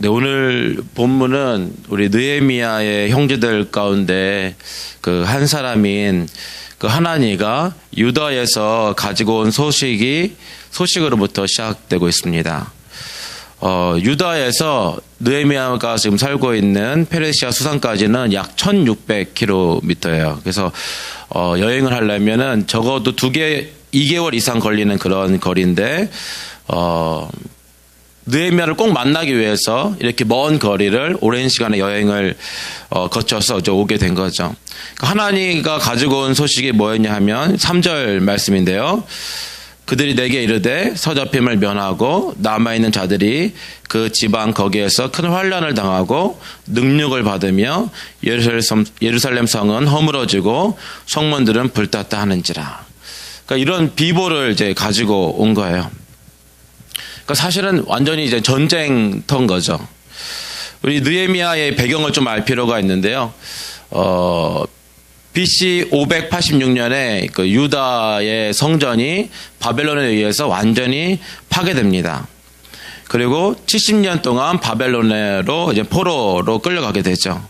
네, 오늘 본문은 우리 느헤미야의 형제들 가운데 그 한 사람인 그 하나니가 유다에서 가지고 온 소식으로부터 시작되고 있습니다. 유다에서 느헤미야가 지금 살고 있는 페르시아 수산까지는 약 1600km예요. 그래서 여행을 하려면은 적어도 2개월 이상 걸리는 그런 거리인데 느헤미야를 꼭 만나기 위해서 이렇게 먼 거리를 오랜 시간의 여행을 거쳐서 오게 된 거죠. 하나니가 가지고 온 소식이 뭐였냐 하면 3절 말씀인데요. 그들이 내게 이르되 서잡힘을 면하고 남아있는 자들이 그 지방 거기에서 큰 환난을 당하고 능력을 받으며 예루살렘 성은 허물어지고 성문들은 불탔다 하는지라. 그러니까 이런 비보를 이제 가지고 온 거예요. 그러니까 사실은 완전히 이제 전쟁터인 거죠. 우리 느헤미야의 배경을 좀 알 필요가 있는데요. BC 586년에 그 유다의 성전이 바벨론에 의해서 완전히 파괴됩니다. 그리고 70년 동안 바벨론으로 이제 포로로 끌려가게 되죠.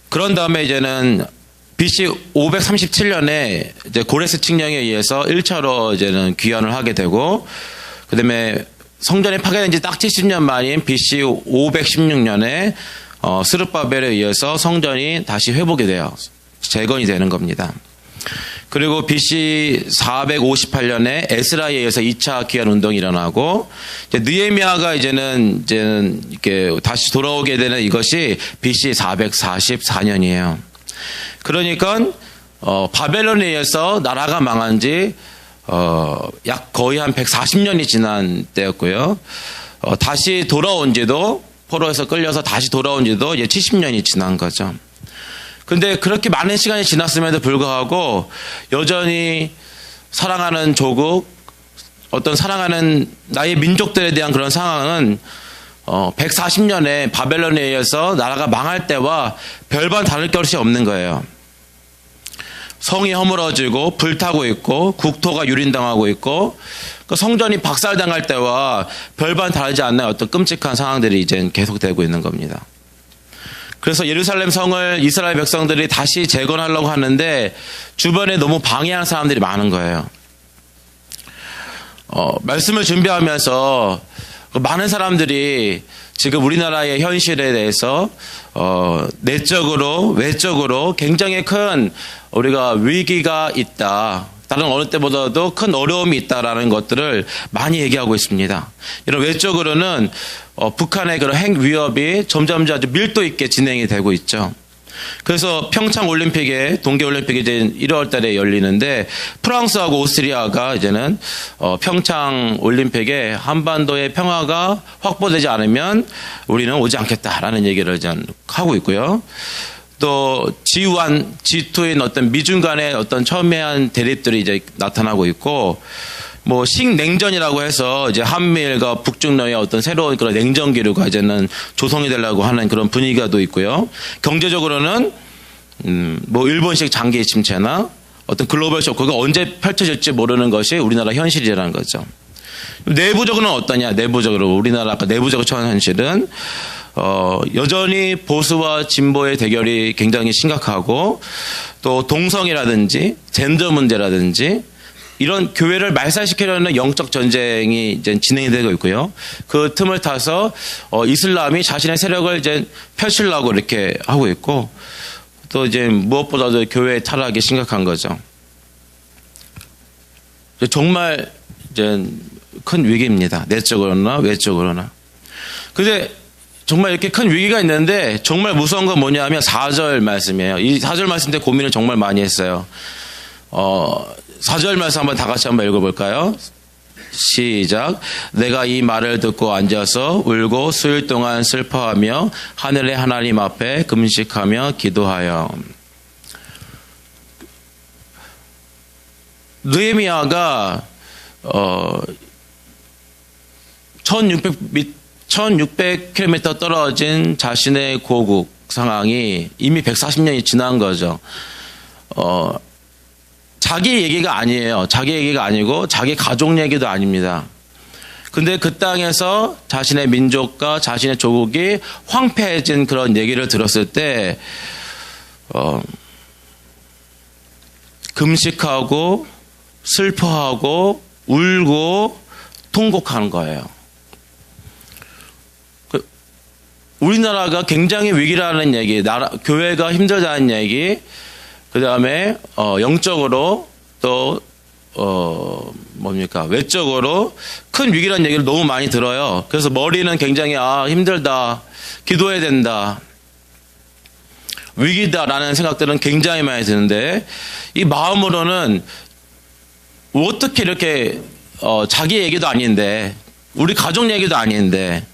그런 다음에 이제는 BC 537년에 이제 고레스 칙령에 의해서 1차로 이제는 귀환을 하게 되고, 그 다음에 성전이 파괴된 지 딱 70년 만인 BC 516년에 스룹바벨에 의해서 성전이 다시 회복이 돼요. 재건이 되는 겁니다. 그리고 BC 458년에 에스라에 의해서 2차 귀환 운동이 일어나고, 느헤미야가 이제는 이렇게 다시 돌아오게 되는 이것이 BC 444년이에요. 그러니까 바벨론에 의해서 나라가 망한 지 약 거의 한 140년이 지난 때였고요. 다시 돌아온 지도, 포로에서 끌려서 다시 돌아온 지도 이제 70년이 지난 거죠. 근데 그렇게 많은 시간이 지났음에도 불구하고 여전히 사랑하는 조국, 어떤 사랑하는 나의 민족들에 대한 그런 상황은 140년에 바벨론에 의해서 나라가 망할 때와 별반 다를 것이 없는 거예요. 성이 허물어지고 불타고 있고 국토가 유린당하고 있고 성전이 박살당할 때와 별반 다르지 않는 어떤 끔찍한 상황들이 이제 계속되고 있는 겁니다. 그래서 예루살렘 성을 이스라엘 백성들이 다시 재건하려고 하는데 주변에 너무 방해하는 사람들이 많은 거예요. 말씀을 준비하면서 많은 사람들이 지금 우리나라의 현실에 대해서 내적으로 외적으로 굉장히 큰 우리가 위기가 있다, 다른 어느 때보다도 큰 어려움이 있다라는 것들을 많이 얘기하고 있습니다. 이런 외적으로는 북한의 그런 핵 위협이 점점 아주 밀도 있게 진행이 되고 있죠. 그래서 평창 올림픽에, 동계 올림픽이 이제 1월 달에 열리는데 프랑스하고 오스트리아가 이제는 평창 올림픽에 한반도의 평화가 확보되지 않으면 우리는 오지 않겠다라는 얘기를 이제 하고 있고요. 또 G1, G2인 어떤 미중 간의 어떤 첨예한 대립들이 이제 나타나고 있고, 뭐 식냉전이라고 해서 이제 한미일과 북중러의 어떤 새로운 그런 냉전 기류가 이제는 조성이 되려고 하는 그런 분위기가 있고요. 경제적으로는 뭐 일본식 장기 침체나 어떤 글로벌 쇼크가 언제 펼쳐질지 모르는 것이 우리나라 현실이라는 거죠. 내부적으로는 어떠냐? 내부적으로 우리나라 내부적 처한 현실은 여전히 보수와 진보의 대결이 굉장히 심각하고, 또 동성이라든지 젠더 문제라든지 이런 교회를 말살시키려는 영적 전쟁이 이제 진행이 되고 있고요. 그 틈을 타서 이슬람이 자신의 세력을 이제 펼치려고 이렇게 하고 있고, 또 이제 무엇보다도 교회의 타락이 심각한 거죠. 정말 이제 큰 위기입니다. 내적으로나 외적으로나. 근데 정말 이렇게 큰 위기가 있는데 정말 무서운 건 뭐냐 하면 4절 말씀이에요. 이 4절 말씀 때 고민을 정말 많이 했어요. 4절 말씀 한번 다 같이 한번 읽어볼까요? 시작. 내가 이 말을 듣고 앉아서 울고 수일 동안 슬퍼하며 하늘의 하나님 앞에 금식하며 기도하여. 느헤미야가 1600km 떨어진 자신의 고국 상황이 이미 140년이 지난 거죠. 자기 얘기가 아니에요. 자기 얘기가 아니고 자기 가족 얘기도 아닙니다. 근데 그 땅에서 자신의 민족과 자신의 조국이 황폐해진 그런 얘기를 들었을 때 금식하고 슬퍼하고 울고 통곡하는 거예요. 우리나라가 굉장히 위기라는 얘기, 교회가 힘들다는 얘기, 그 다음에 영적으로 또 외적으로 큰 위기라는 얘기를 너무 많이 들어요. 그래서 머리는 굉장히 힘들다, 기도해야 된다, 위기다라는 생각들은 굉장히 많이 드는데, 이 마음으로는 어떻게 이렇게 자기 얘기도 아닌데, 우리 가족 얘기도 아닌데,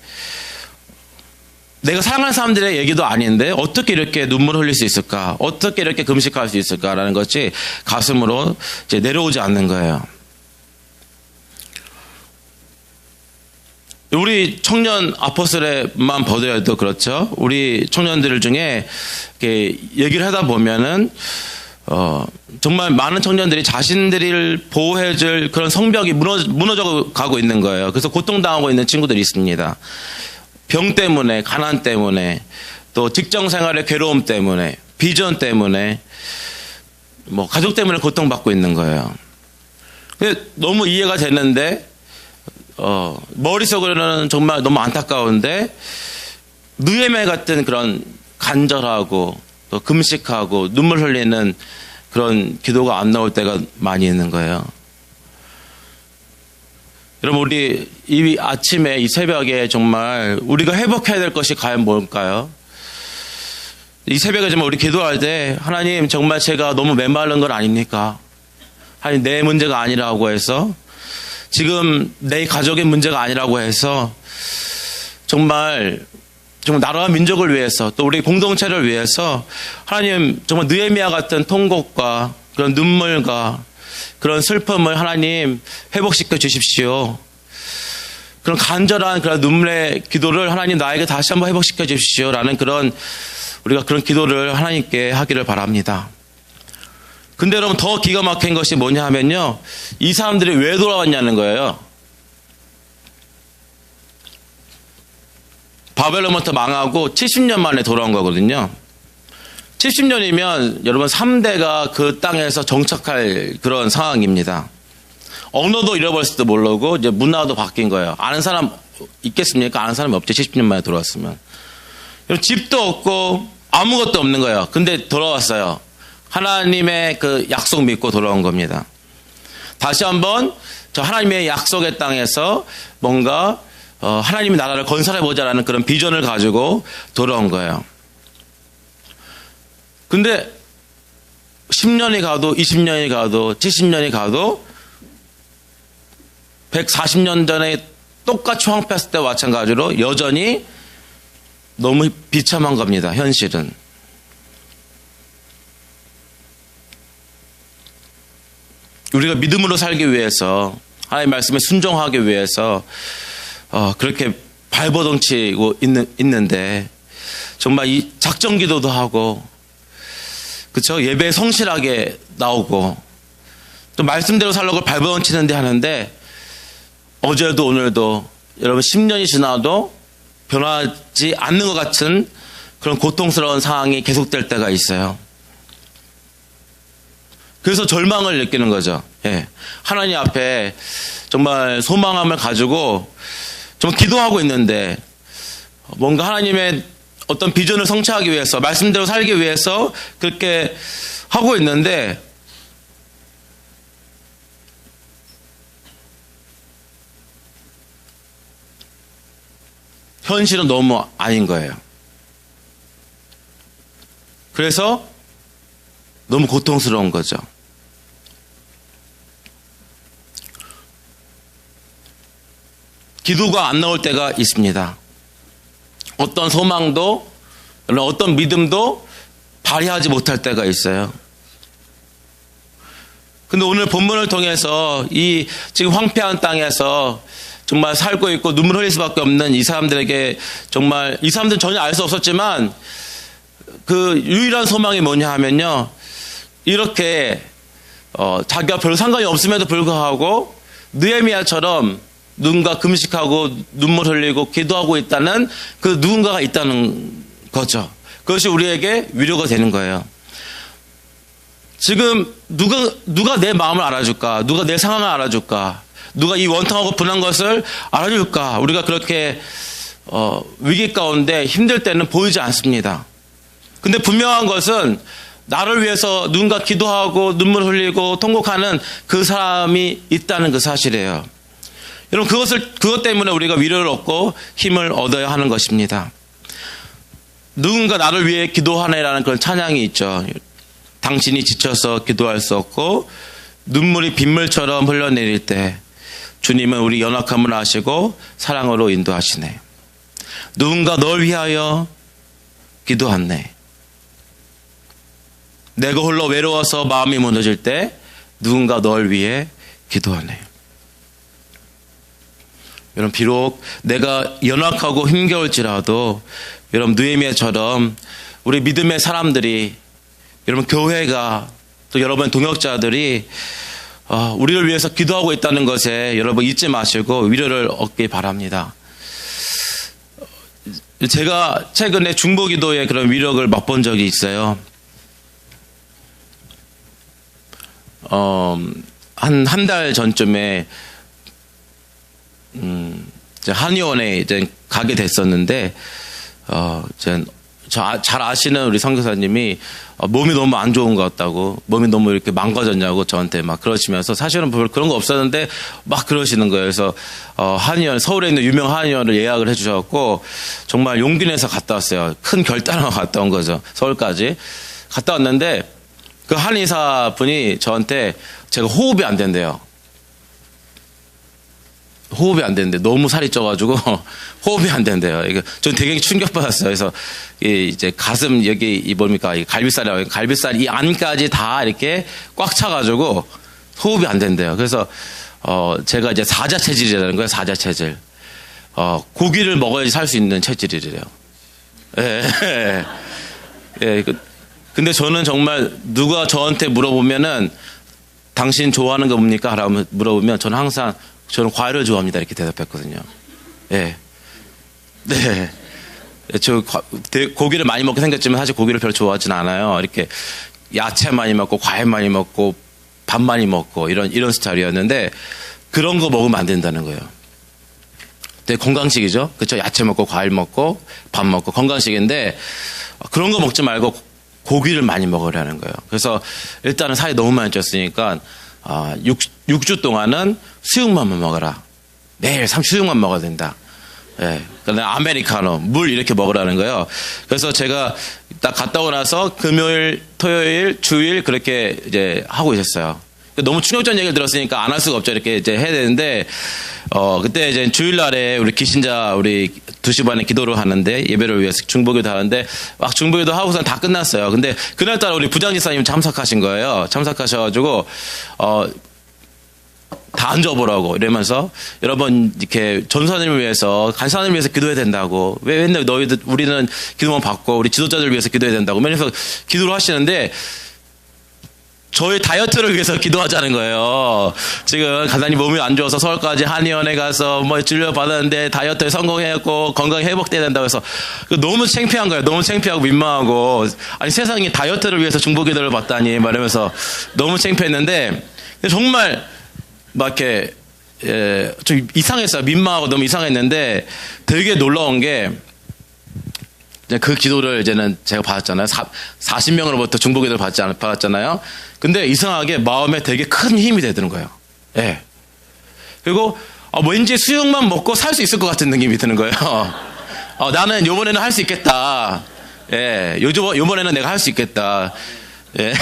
내가 사랑하는 사람들의 얘기도 아닌데 어떻게 이렇게 눈물을 흘릴 수 있을까? 어떻게 이렇게 금식할 수 있을까라는 것이 가슴으로 이제 내려오지 않는 거예요. 우리 청년 아포스텔만 보더라도 그렇죠. 우리 청년들 중에 이렇게 얘기를 하다 보면은 정말 많은 청년들이 자신들을 보호해줄 그런 성벽이 무너져 가고 있는 거예요. 그래서 고통당하고 있는 친구들이 있습니다. 병 때문에, 가난 때문에, 또 직장 생활의 괴로움 때문에, 비전 때문에, 가족 때문에 고통받고 있는 거예요. 근데 너무 이해가 되는데, 머릿속으로는 정말 너무 안타까운데, 느헤미야 같은 그런 간절하고, 또 금식하고, 눈물 흘리는 그런 기도가 안 나올 때가 많이 있는 거예요. 여러분, 우리 이 아침에, 이 새벽에 정말 우리가 회복해야 될 것이 과연 뭘까요? 이 새벽에 정말 우리 기도할 때, 하나님, 정말 제가 너무 메마른 건 아닙니까? 하나님, 내 문제가 아니라고 해서, 지금 내 가족의 문제가 아니라고 해서, 정말 나라와 민족을 위해서, 또 우리 공동체를 위해서, 하나님, 정말 느헤미야 같은 통곡과 그런 눈물과 그런 슬픔을 하나님 회복시켜 주십시오. 그런 간절한 그런 눈물의 기도를 하나님 나에게 다시 한번 회복시켜 주십시오. 라는 우리가 그런 기도를 하나님께 하기를 바랍니다. 근데 여러분 더 기가 막힌 것이 뭐냐 하면요. 이 사람들이 왜 돌아왔냐는 거예요. 바벨론부터 망하고 70년 만에 돌아온 거거든요. 70년이면 여러분 3대가 그 땅에서 정착할 그런 상황입니다. 언어도 잃어버렸을지도 모르고 이제 문화도 바뀐 거예요. 아는 사람 있겠습니까? 아는 사람이 없죠. 70년 만에 돌아왔으면. 집도 없고 아무것도 없는 거예요. 근데 돌아왔어요. 하나님의 그 약속 믿고 돌아온 겁니다. 다시 한번 저 하나님의 약속의 땅에서 뭔가 하나님의 나라를 건설해보자라는 그런 비전을 가지고 돌아온 거예요. 근데 10년이 가도 20년이 가도 70년이 가도 140년 전에 똑같이 황폐했을 때와 마찬가지로 여전히 너무 비참한 겁니다. 현실은. 우리가 믿음으로 살기 위해서 하나님의 말씀에 순종하기 위해서 그렇게 발버둥치고 있는데 정말 이 작정 기도도 하고 그렇죠? 예배에 성실하게 나오고 또 말씀대로 살려고 발버둥치는데 하는데 어제도 오늘도 여러분 10년이 지나도 변하지 않는 것 같은 그런 고통스러운 상황이 계속될 때가 있어요. 그래서 절망을 느끼는 거죠. 예. 하나님 앞에 정말 소망함을 가지고 정말 기도하고 있는데 뭔가 하나님의 어떤 비전을 성취하기 위해서 말씀대로 살기 위해서 그렇게 하고 있는데 현실은 너무 아닌 거예요. 그래서 너무 고통스러운 거죠. 기도가 안 나올 때가 있습니다. 어떤 소망도 어떤 믿음도 발휘하지 못할 때가 있어요. 근데 오늘 본문을 통해서 이 지금 황폐한 땅에서 정말 살고 있고 눈물 흘릴 수밖에 없는 이 사람들에게 정말 이 사람들은 전혀 알 수 없었지만 그 유일한 소망이 뭐냐 하면요. 이렇게 자기가 별 상관이 없음에도 불구하고 느헤미야처럼 누군가 금식하고 눈물 흘리고 기도하고 있다는 그 누군가가 있다는 거죠. 그것이 우리에게 위로가 되는 거예요. 지금 누가 내 마음을 알아줄까? 누가 내 상황을 알아줄까? 누가 이 원통하고 분한 것을 알아줄까? 우리가 그렇게 위기 가운데 힘들 때는 보이지 않습니다. 근데 분명한 것은 나를 위해서 누군가 기도하고 눈물 흘리고 통곡하는 그 사람이 있다는 그 사실이에요. 여러분, 그것 때문에 우리가 위로를 얻고 힘을 얻어야 하는 것입니다. 누군가 나를 위해 기도하네라는 그런 찬양이 있죠. 당신이 지쳐서 기도할 수 없고 눈물이 빗물처럼 흘러내릴 때 주님은 우리 연약함을 아시고 사랑으로 인도하시네. 누군가 널 위하여 기도하네. 내가 홀로 외로워서 마음이 무너질 때 누군가 널 위해 기도하네. 여러분, 비록 내가 연약하고 힘겨울지라도 여러분, 느헤미야처럼 우리 믿음의 사람들이, 여러분 교회가, 또 여러분 동역자들이 우리를 위해서 기도하고 있다는 것에 여러분 잊지 마시고 위로를 얻기 바랍니다. 제가 최근에 중보기도의 그런 위력을 맛본 적이 있어요. 한 달 전쯤에 한의원에 이제 가게 됐었는데 잘 아시는 우리 선교사님이 몸이 너무 안 좋은 것 같다고, 몸이 너무 이렇게 망가졌냐고 저한테 막 그러시면서, 사실은 별 그런 거 없었는데 막 그러시는 거예요. 그래서 한의원, 서울에 있는 유명 한의원을 예약을 해주셔갖고 정말 용기 내서 갔다 왔어요. 큰 결단하고 갔다 온 거죠. 서울까지 갔다 왔는데 그 한의사 분이 저한테 제가 호흡이 안 된대요. 호흡이 안 되는데 너무 살이 쪄가지고 호흡이 안 된대요. 이거 전 되게 충격받았어요. 그래서 이제 가슴 여기 이 뭡니까, 이 갈비살 이 안까지 다 이렇게 꽉 차가지고 호흡이 안 된대요. 그래서 제가 이제 사자 체질이라는 거예요. 사자 체질. 고기를 먹어야지 살 수 있는 체질이래요. 예. 예. 근데 저는 정말 누가 저한테 물어보면은 당신 좋아하는 거 뭡니까? 라고 물어보면 저는 과일을 좋아합니다. 이렇게 대답했거든요. 예. 네. 저 고기를 많이 먹게 생겼지만 사실 고기를 별로 좋아하진 않아요. 이렇게 야채 많이 먹고 과일 많이 먹고 밥 많이 먹고 이런 스타일이었는데 그런 거 먹으면 안 된다는 거예요. 되게 건강식이죠. 그렇죠? 야채 먹고 과일 먹고 밥 먹고 건강식인데 그런 거 먹지 말고 고기를 많이 먹으라는 거예요. 그래서 일단은 살이 너무 많이 쪘으니까 6주 동안은 수육만 먹어라. 매일 수육만 먹어야 된다. 예. 그다음에 아메리카노, 물 이렇게 먹으라는 거예요. 그래서 제가 딱 갔다 오고 나서 금요일, 토요일, 주일 그렇게 이제 하고 있었어요. 너무 충격적인 얘기를 들었으니까 안 할 수가 없죠. 이렇게 이제 해야 되는데, 그때 이제 주일날에 우리 2시 반에 기도를 하는데, 예배를 위해서 중보기도 하는데, 막 중보기도 하고선 다 끝났어요. 근데 그날따라 우리 부장지사님 참석하신 거예요. 참석하셔가지고, 다 앉아보라고 이러면서, 여러분 이렇게 전사님을 위해서, 간사님을 위해서 기도해야 된다고, 왜 맨날 우리는 기도만 받고 우리 지도자들을 위해서 기도해야 된다고 맨날 기도를 하시는데, 저의 다이어트를 위해서 기도하자는 거예요. 지금 간사님 몸이 안 좋아서 서울까지 한의원에 가서 진료 받았는데 다이어트에 성공했고 건강이 회복돼야 된다고 해서 너무 창피한 거예요. 너무 창피하고 민망하고, 아니 세상에 다이어트를 위해서 중보기도를 받다니 말하면서 너무 창피했는데, 정말 막 이렇게 좀 이상했어요. 민망하고 너무 이상했는데 되게 놀라운 게, 그 기도를 이제는 제가 받았잖아요. 40명으로부터 중보기도를 받았잖아요. 근데 이상하게 마음에 되게 큰 힘이 되는 거예요. 예. 그리고 왠지 수육만 먹고 살 수 있을 것 같은 느낌이 드는 거예요. 나는 요번에는 할 수 있겠다. 예. 요번에는 내가 할 수 있겠다. 예.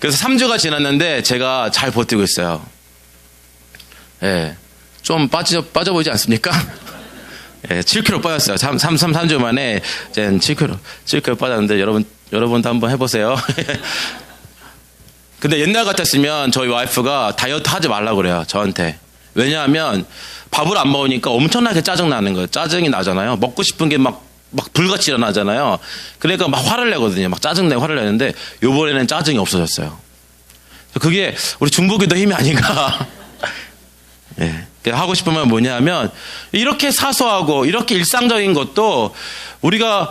그래서 3주가 지났는데 제가 잘 버티고 있어요. 예. 좀 빠져 보이지 않습니까? 예, 7kg 빠졌어요. 3주 만에 이제 7kg 빠졌는데 여러분도 한번 해보세요. 근데 옛날 같았으면 저희 와이프가 다이어트 하지 말라고 그래요, 저한테. 왜냐하면 밥을 안 먹으니까 엄청나게 짜증나는 거예요. 짜증이 나잖아요. 먹고 싶은 게 막 불같이 일어나잖아요. 그러니까 막 화를 내거든요. 막 짜증내고 화를 내는데 요번에는 짜증이 없어졌어요. 그게 우리 중보기도 힘이 아닌가. 예. 하고 싶은 말 뭐냐면, 이렇게 사소하고 이렇게 일상적인 것도 우리가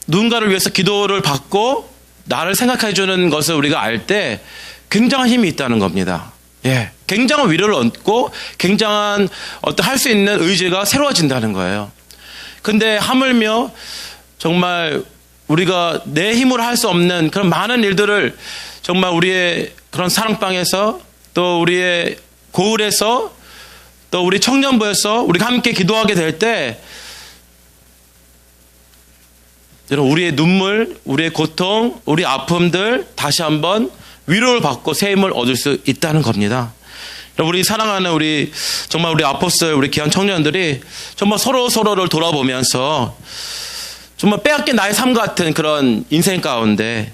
누군가를 위해서 기도를 받고 나를 생각해 주는 것을 우리가 알 때 굉장한 힘이 있다는 겁니다. 예, 굉장한 위로를 얻고 굉장한 어떤 할 수 있는 의지가 새로워진다는 거예요. 근데 하물며 정말 우리가 내 힘으로 할 수 없는 그런 많은 일들을 정말 우리의 그런 사랑방에서 또 우리의 고을에서 또 우리 청년부에서 우리가 함께 기도하게 될 때 우리의 눈물, 우리의 고통, 우리 아픔들 다시 한번 위로를 받고 새 힘을 얻을 수 있다는 겁니다. 우리 사랑하는 우리 정말 우리 아포스들, 우리 귀한 청년들이 정말 서로를 돌아보면서 정말 빼앗긴 나의 삶 같은 그런 인생 가운데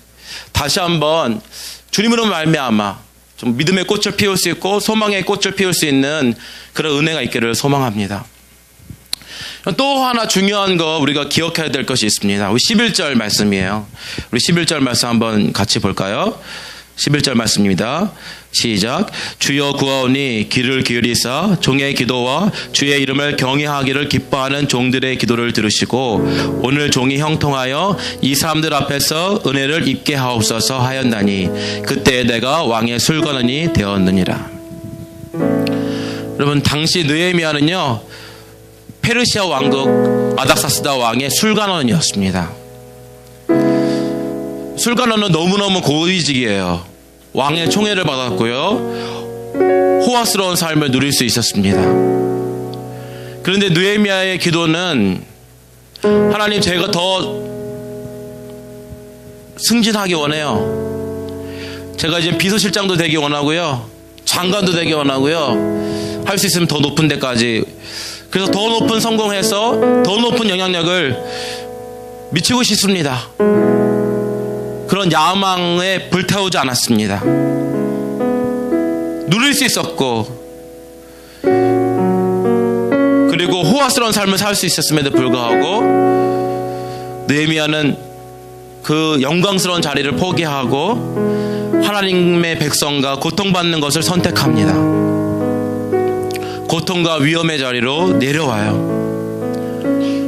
다시 한번 주님으로 말미암아 좀 믿음의 꽃을 피울 수 있고 소망의 꽃을 피울 수 있는 그런 은혜가 있기를 소망합니다. 또 하나 중요한 거 우리가 기억해야 될 것이 있습니다. 우리 11절 말씀이에요. 우리 11절 말씀 한번 같이 볼까요? 11절 말씀입니다. 시작. 주여 구하오니 귀를 기울이사 종의 기도와 주의 이름을 경외하기를 기뻐하는 종들의 기도를 들으시고 오늘 종이 형통하여 이 사람들 앞에서 은혜를 입게 하옵소서 하였나니 그때 내가 왕의 술관원이 되었느니라. 여러분, 당시 느헤미야는요 페르시아 왕국 아닥사스다 왕의 술관원이었습니다. 술관원은 너무너무 고위직이에요. 왕의 총애를 받았고요, 호화스러운 삶을 누릴 수 있었습니다. 그런데 느헤미야의 기도는 하나님, 제가 더 승진하기 원해요. 제가 이제 비서실장도 되기 원하고요, 장관도 되기 원하고요, 할 수 있으면 더 높은 데까지, 그래서 더 높은 성공해서 더 높은 영향력을 미치고 싶습니다. 그런 야망에 불태우지 않았습니다. 누릴 수 있었고 그리고 호화스러운 삶을 살 수 있었음에도 불구하고 느헤미야는 그 영광스러운 자리를 포기하고 하나님의 백성과 고통받는 것을 선택합니다. 고통과 위험의 자리로 내려와요.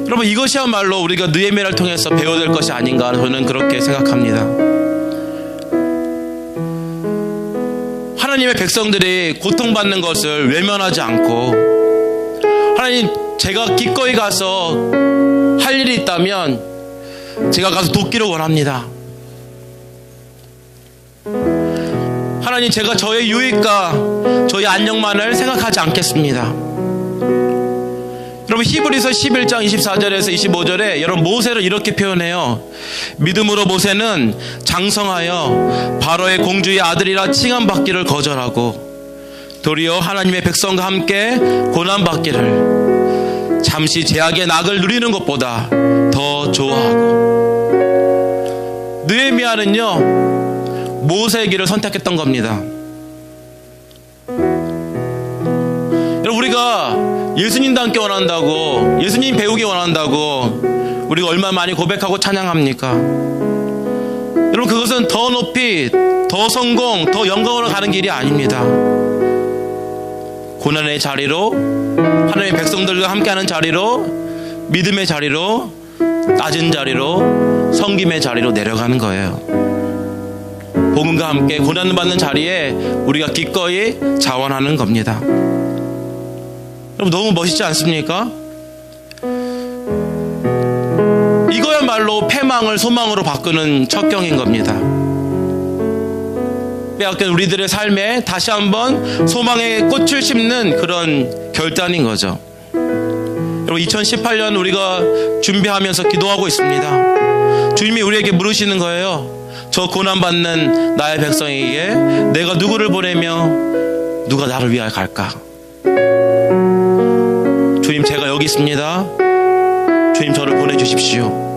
여러분, 이것이야말로 우리가 느헤미야를 통해서 배워야 될 것이 아닌가 저는 그렇게 생각합니다. 하나님의 백성들이 고통받는 것을 외면하지 않고, 하나님, 제가 기꺼이 가서 할 일이 있다면 제가 가서 돕기를 원합니다. 하나님, 제가 저의 유익과 저의 안녕만을 생각하지 않겠습니다. 여러분, 히브리서 11장 24절에서 25절에 여러분 모세를 이렇게 표현해요. 믿음으로 모세는 장성하여 바로의 공주의 아들이라 칭함받기를 거절하고 도리어 하나님의 백성과 함께 고난받기를 잠시 죄악의 낙을 누리는 것보다 더 좋아하고. 느헤미야는요 모세의 길을 선택했던 겁니다. 여러분, 우리가 예수님도 함께 원한다고, 예수님 배우기 원한다고 우리가 얼마나 많이 고백하고 찬양합니까? 여러분, 그것은 더 높이, 더 성공, 더 영광으로 가는 길이 아닙니다. 고난의 자리로, 하나님의 백성들과 함께하는 자리로, 믿음의 자리로, 낮은 자리로, 섬김의 자리로 내려가는 거예요. 복음과 함께 고난을 받는 자리에 우리가 기꺼이 자원하는 겁니다. 여러분, 너무 멋있지 않습니까? 이거야말로 패망을 소망으로 바꾸는 척경인 겁니다. 빼앗긴 우리들의 삶에 다시 한번 소망의 꽃을 심는 그런 결단인 거죠. 여러분, 2018년 우리가 준비하면서 기도하고 있습니다. 주님이 우리에게 물으시는 거예요. 저 고난받는 나의 백성에게 내가 누구를 보내며 누가 나를 위하여 갈까? 주님, 제가 여기 있습니다. 주님, 저를 보내주십시오.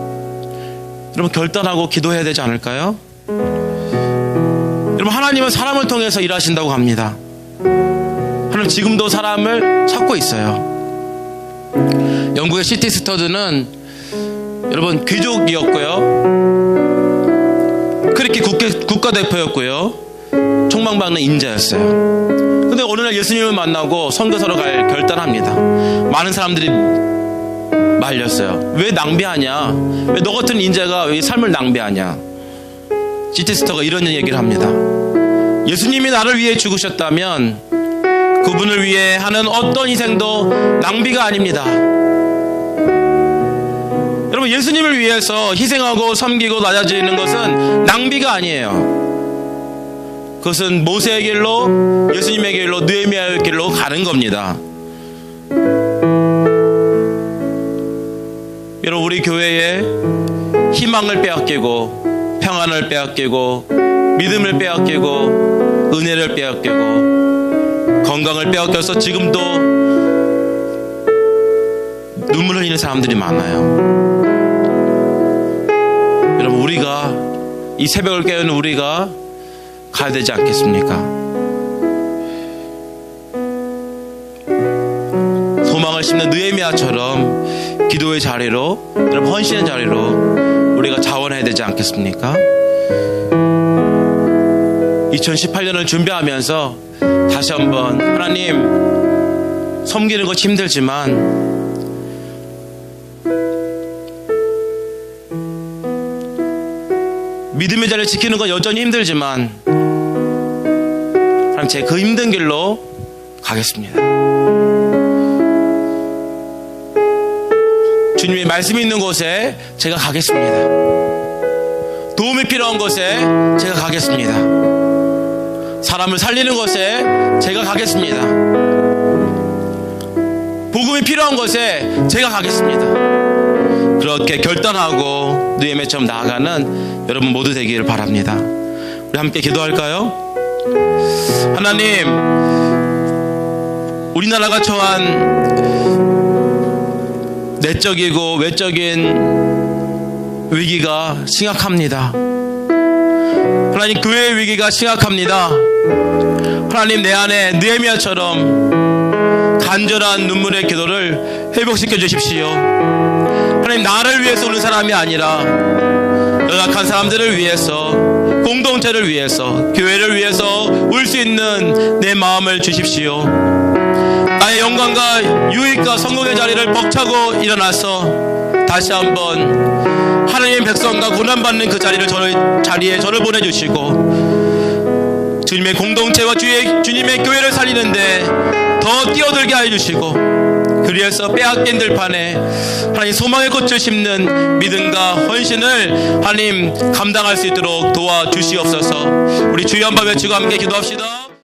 여러분, 결단하고 기도해야 되지 않을까요? 여러분, 하나님은 사람을 통해서 일하신다고 합니다. 하나님 지금도 사람을 찾고 있어요. 영국의 시티 스터드는 여러분 귀족이었고요, 크리켓 국가대표였고요, 총망받는 인자였어요. 근데 어느 날 예수님을 만나고 선교사로 갈 결단합니다. 많은 사람들이 말렸어요. 왜 낭비하냐? 왜 너 같은 인재가 왜 삶을 낭비하냐? 시티스터가 이런 얘기를 합니다. 예수님이 나를 위해 죽으셨다면 그분을 위해 하는 어떤 희생도 낭비가 아닙니다. 여러분, 예수님을 위해서 희생하고 섬기고 낮아지는 것은 낭비가 아니에요. 그것은 모세의 길로, 예수님의 길로, 느헤미야의 길로 가는 겁니다. 여러분, 우리 교회에 희망을 빼앗기고 평안을 빼앗기고 믿음을 빼앗기고 은혜를 빼앗기고 건강을 빼앗겨서 지금도 눈물 흘리는 사람들이 많아요. 여러분, 우리가 이 새벽을 깨우는 우리가 가야 되지 않겠습니까? 소망을 심는 느헤미야처럼 기도의 자리로, 여러분, 헌신의 자리로 우리가 자원해야 되지 않겠습니까? 2018년을 준비하면서 다시 한번 하나님, 섬기는 것이 힘들지만 믿음의 자리를 지키는 건 여전히 힘들지만 하나님, 제 그 힘든 길로 가겠습니다. 주님의 말씀이 있는 곳에 제가 가겠습니다. 도움이 필요한 곳에 제가 가겠습니다. 사람을 살리는 곳에 제가 가겠습니다. 복음이 필요한 곳에 제가 가겠습니다. 그렇게 결단하고 느헤미야처럼 나아가는 여러분 모두 되기를 바랍니다. 우리 함께 기도할까요? 하나님, 우리나라가 처한 내적이고 외적인 위기가 심각합니다. 하나님, 교회의 위기가 심각합니다. 하나님, 내 안에 느헤미야처럼 간절한 눈물의 기도를 회복시켜 주십시오. 하나님, 나를 위해서 오는 사람이 아니라 연약한 사람들을 위해서, 공동체를 위해서, 교회를 위해서 울 수 있는 내 마음을 주십시오. 나의 영광과 유익과 성공의 자리를 벅차고 일어나서 다시 한번 하나님의 백성과 고난받는 그 자리에 저를 보내주시고 주님의 공동체와 주님의 교회를 살리는데 더 뛰어들게 해주시고, 그리해서 빼앗긴 들판에 하나님 소망의 꽃을 심는 믿음과 헌신을 하나님 감당할 수 있도록 도와주시옵소서. 우리 주여 한번 외치고 함께 기도합시다.